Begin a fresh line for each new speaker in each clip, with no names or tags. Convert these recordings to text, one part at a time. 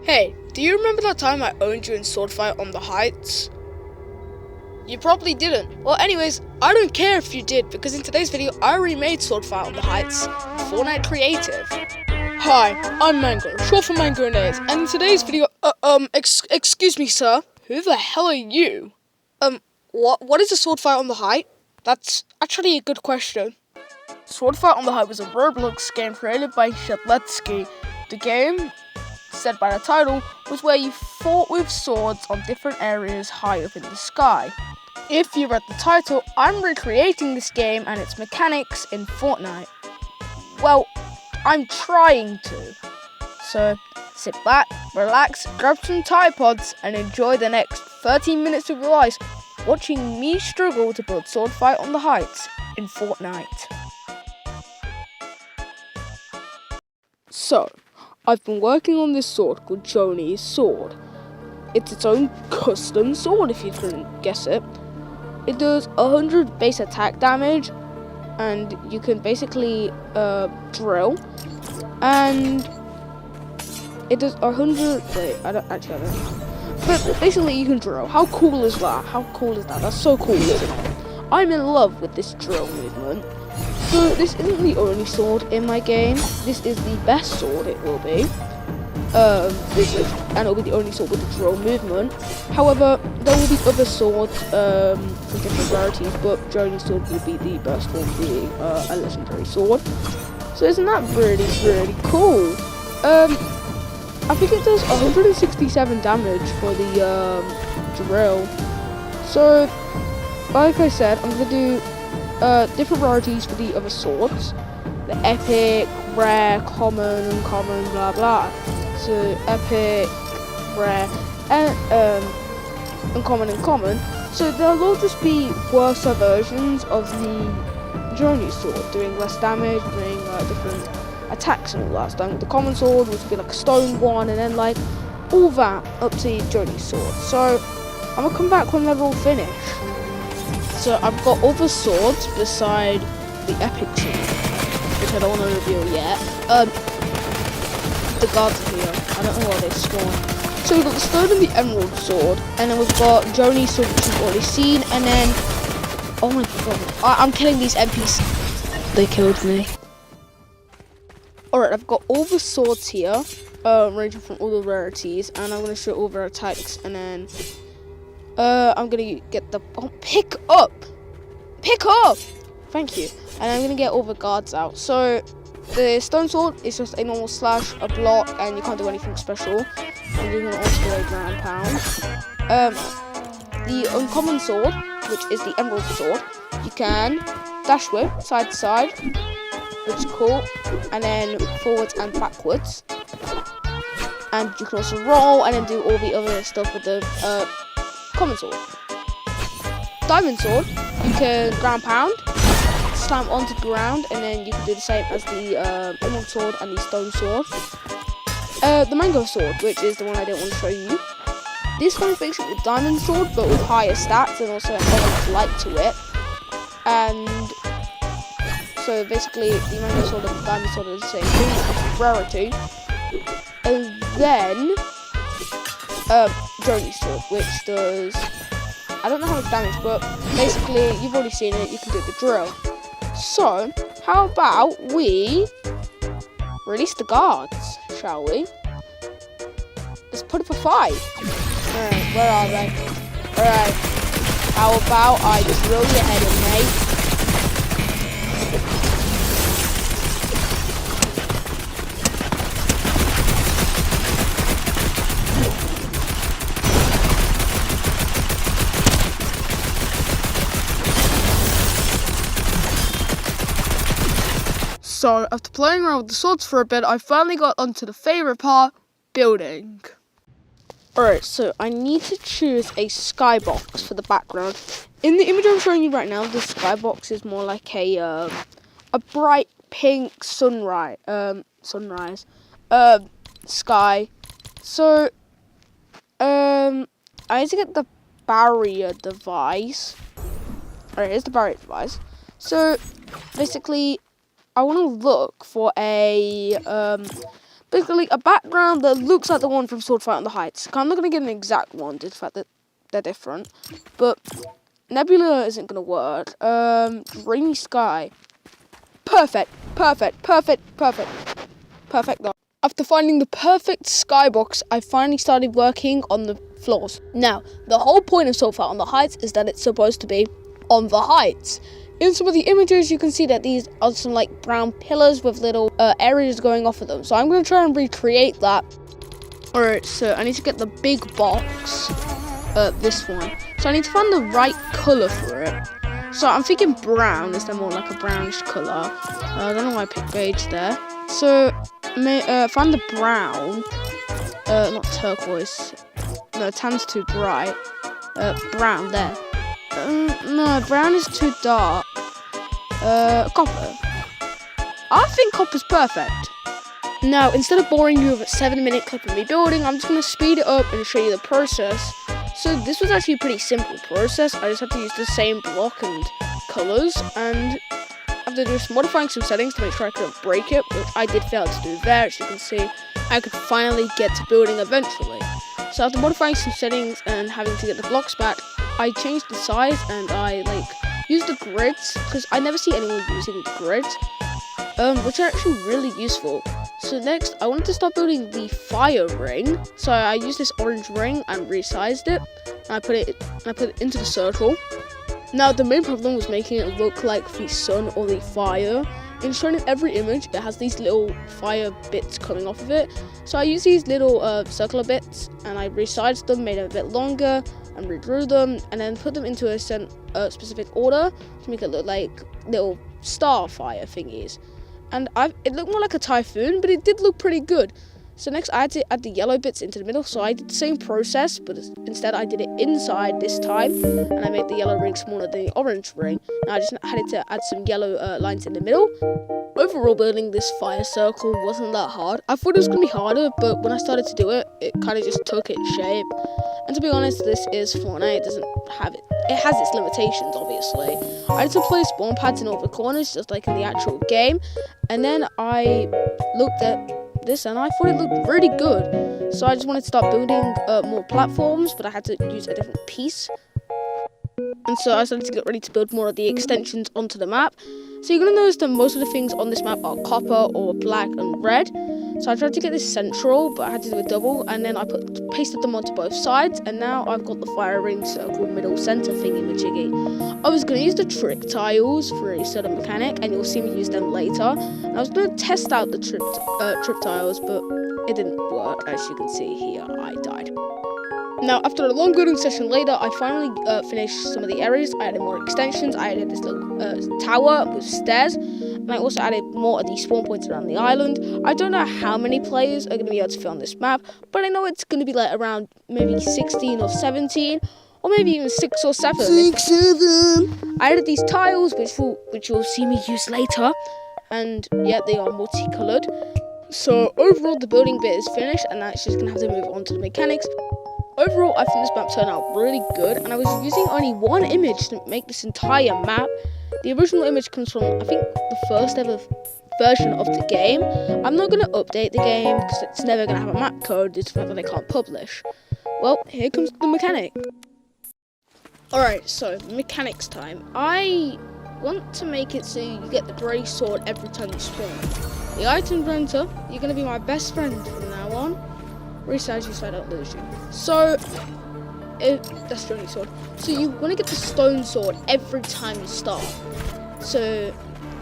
Hey, do you remember that time I owned you in Sword Fight on the Heights? You probably didn't. Well, anyways, I don't care if you did, because in today's video, I remade Sword Fight on the Heights in FORTNITE Creative. Hi, I'm Mango, short for Mango Nays, and in today's video, excuse me, sir. Who the hell are you? What is a Sword Fight on the Height? That's actually a good question. Sword Fight on the Height was a ROBLOX game created by SFOTH. The game, said by the title, was where you fought with swords on different areas high up in the sky. If you read the title, I'm recreating this game and its mechanics in FORTNITE. Well, I'm trying to. So, sit back, relax, grab some Tide Pods and enjoy the next 13 minutes of your life watching me struggle to build Sword Fight on the Heights in FORTNITE. So, I've been working on this sword called Joni's Sword. It's its own custom sword if you couldn't guess it. It does 100 base attack damage and you can basically drill, and it does 100, I don't know. But basically you can drill. How cool is that? That's so cool, isn't it? I'm in love with this drill movement. So this isn't the only sword in my game. This is the best sword it will be. And it'll be the only sword with the drill movement. However, there will be other swords for different rarities, but Joni's sword will be the best one, being a legendary sword. So isn't that really cool? I think it does 167 damage for the drill. So, like I said, I'm gonna do different rarities for the other swords. The epic, rare, common, uncommon, blah blah. So epic, rare, and uncommon and common. So they'll all just be worse versions of the Joni sword, doing less damage, doing different attacks and all that stuff. The common sword would be like a stone one, and then like all that up to Joni's sword. So I'm gonna come back when they're all finished. So I've got other swords beside the epic sword, which I don't want to reveal yet. The guards are here. I don't know where they spawn. So we've got the stone and the emerald sword, and then we've got Joni's sword, which you've already seen, and then oh my god, I'm killing these NPCs. They killed me. Alright, I've got all the swords here, ranging from all the rarities, and I'm gonna show all their attacks, and then I'm gonna get the pick up. Thank you. And I'm gonna get all the guards out. So the stone sword is just a normal slash, a block, and you can't do anything special. And you can also do a ground pound. The uncommon sword, which is the emerald sword, you can dash with side to side, which is cool, and then forwards and backwards. And you can also roll and then do all the other stuff with the common sword. Diamond sword, you can ground pound, slam onto the ground, and then you can do the same as the emerald sword and the stone sword. The mango sword, which is the one I don't want to show you. This one is basically the diamond sword, but with higher stats and also has light to it. And so basically, the mango sword and the diamond sword are the same thing, rarity. And then Joni's sword, which does, I don't know how much damage, but basically you've already seen it. You can do the drill. So how about we release the guards, shall we? Let's put up a fight. Alright, where are they? Alright, how about I just roll your head in, mate? So, after playing around with the swords for a bit, I finally got onto the favourite part, building. Alright, so I need to choose a skybox for the background. In the image I'm showing you right now, the skybox is more like a bright pink sunrise sky. So, I need to get the barrier device. Alright, here's the barrier device. So, basically, I want to look for a Basically, a background that looks like the one from Sword Fight on the Heights. I'm not going to get an exact one, despite the fact that they're different. But Nebula isn't going to work. Dreamy sky. Perfect. Though. After finding the perfect skybox, I finally started working on the floors. Now, the whole point of Sword Fight on the Heights is that it's supposed to be on the heights. In some of the images, you can see that these are some like brown pillars with little areas going off of them. So I'm going to try and recreate that. Alright, so I need to get the big box, this one. So I need to find the right colour for it. So I'm thinking brown, is there more like a brownish colour? I don't know why I picked beige there. So find the brown, not turquoise. No, tan's too bright. Brown there. No, brown is too dark. Copper. I think copper's perfect. Now, instead of boring you with a 7-minute clip of me building, I'm just going to speed it up and show you the process. So this was actually a pretty simple process. I just had to use the same block and colours, and after just modifying some settings to make sure I couldn't break it, which I did fail to do there, as you can see, I could finally get to building eventually. So after modifying some settings and having to get the blocks back, I changed the size and I used the grids, because I never see anyone using the grids, which are actually really useful. So next, I wanted to start building the fire ring. So I used this orange ring and resized it, and I put it into the circle. Now the main problem was making it look like the sun or the fire. In showing in every image, it has these little fire bits coming off of it. So I used these little circular bits, and I resized them, made them a bit longer, and redrew them, and then put them into a specific order to make it look like little star fire thingies. And it looked more like a typhoon, but it did look pretty good. So next I had to add the yellow bits into the middle, so I did the same process, but instead I did it inside this time, and I made the yellow ring smaller than the orange ring. And I just had to add some yellow lines in the middle. Overall, building this fire circle wasn't that hard. I thought it was going to be harder, but when I started to do it, it kind of just took its shape. And to be honest, this is FORTNITE. It doesn't have it. It has its limitations, obviously. I had to place spawn pads in all the corners, just like in the actual game. And then I looked at this and I thought it looked really good. So I just wanted to start building more platforms, but I had to use a different piece. And so I started to get ready to build more of the extensions onto the map. So you're going to notice that most of the things on this map are copper or black and red. So I tried to get this central, but I had to do a double, and then I pasted them onto both sides, and now I've got the fire ring circle middle center thingy-majiggy. I was going to use the trick tiles for a certain mechanic, and you'll see me use them later. And I was going to test out the trick tiles, but it didn't work. As you can see here, I died. Now, after a long building session later, I finally finished some of the areas. I added more extensions. I added this little tower with stairs. And I also added more of the spawn points around the island. I don't know how many players are going to be able to fit on this map, but I know it's going to be like around maybe 16 or 17, or maybe even 6 or 7.
6, 7.
I added these tiles, which you'll see me use later. And yeah, they are multicolored. So overall, the building bit is finished, and now it's just going to have to move on to the mechanics. Overall, I think this map turned out really good, and I was using only one image to make this entire map. The original image comes from, I think, the first ever version of the game. I'm not going to update the game, because it's never going to have a map code due to the fact that I can't publish. Well, here comes the mechanic. Alright, so, mechanics time. I want to make it so you get the grey sword every time you spawn. The item renter, you're going to be my best friend from now on. Resize you so I don't lose you. So, that's the only sword. So you want to get the stone sword every time you start. So,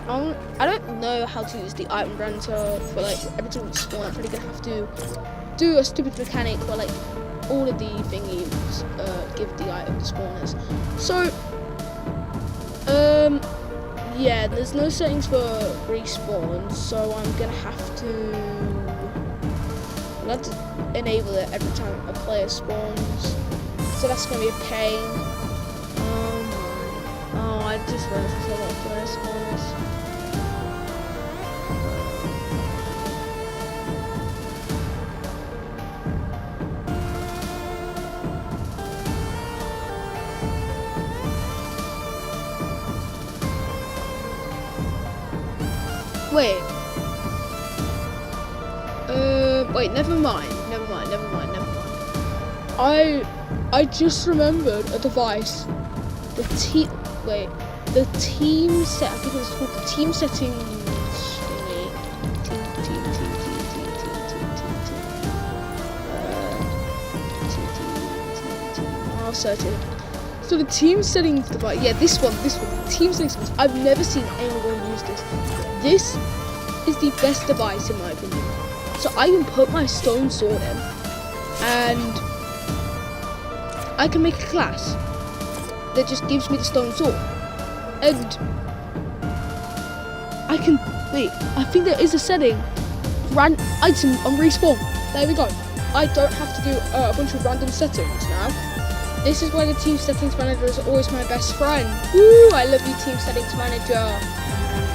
I don't know how to use the item renter for like every time you spawn. I'm probably gonna have to do a stupid mechanic where like all of the thingies give the item to spawners. So, yeah, there's no settings for respawn, so I'm gonna have to enable it every time a player spawns. So that's gonna be a pain. Oh, I just realized there's a lot of player spawners. Wait. Wait, never mind. I just remembered a device. The team set. I think it was called the team settings. I'll search it. So the team settings device. Yeah, this one. The team settings device. I've never seen anyone use this. This is the best device in my opinion. So I can put my stone sword in, and I can make a class that just gives me the stone sword. And I can, wait, I think there is a setting, item on respawn. There we go. I don't have to do a bunch of random settings now. This is why the team settings manager is always my best friend. Woo, I love you, team settings manager.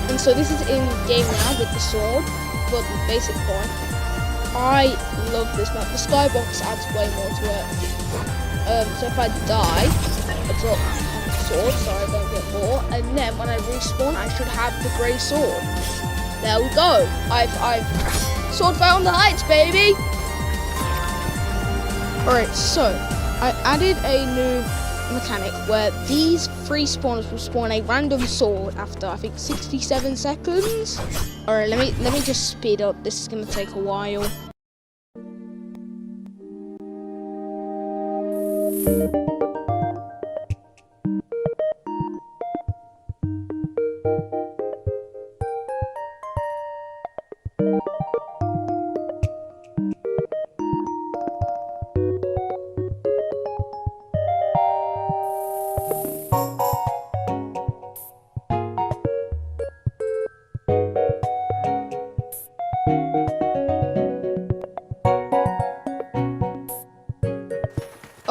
And so this is in game now with the sword, but the basic one. I love this map. The skybox adds way more to it. So if I die, I drop the sword so I don't get more, and then when I respawn, I should have the grey sword. There we go. I've sword fight on the heights, baby. All right, so I added a new mechanic where these 3 spawners will spawn a random sword after I think 67 seconds. All right, let me just speed up. This is gonna take a while.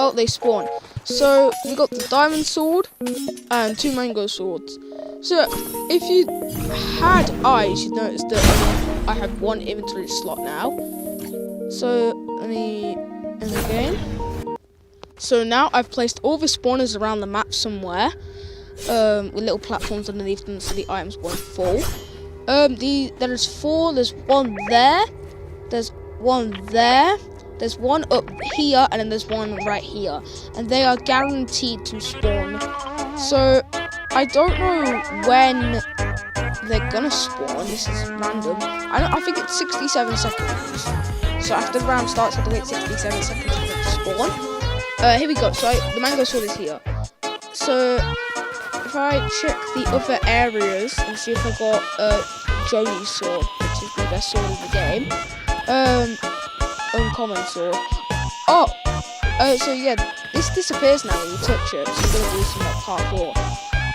Oh, they spawn. So we got the diamond sword and 2 mango swords. So if you had eyes, you'd notice that I have 1 inventory slot now. So let me end the game. So now I've placed all the spawners around the map somewhere, with little platforms underneath them so the items won't fall. There's 4. There's 1 there. There's 1 there. There's 1 up here, and then there's 1 right here, and they are guaranteed to spawn. So I don't know when they're gonna spawn. This is random. I think it's 67 seconds. So after the round starts, I have to wait 67 seconds for it to spawn. Here we go. So the mango sword is here. So if I check the other areas and see if I got Joni's sword, which is the best sword in the game. Uncommon sword. So yeah, this disappears now when you touch it, so you're gonna do some like parkour.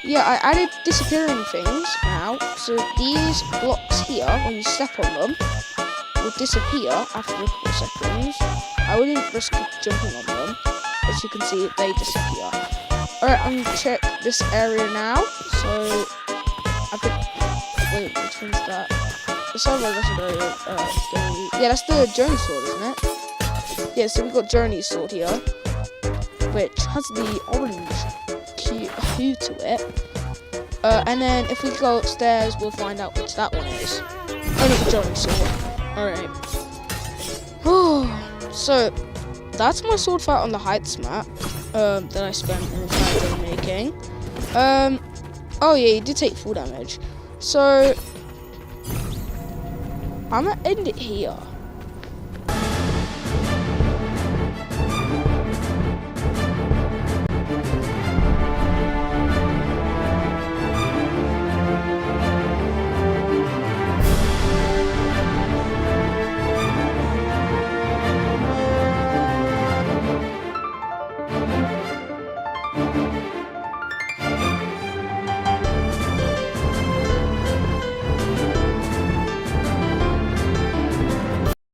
Yeah, I added disappearing things now, so these blocks here, when you step on them, will disappear after a couple of seconds. I wouldn't risk jumping on them. As you can see, they disappear. Alright, I'm gonna check this area now. So I put, wait, which one's that? The server legendary, yeah, that's the Journey sword, isn't it? Yeah, so we've got Journey's sword here, which has the orange hue to it. And then if we go upstairs, we'll find out which that one is. Only the Journey sword. Alright. So that's my sword fight on the heights map that I spent an entire day making. Oh yeah, you did take full damage. So I'm gonna end it here.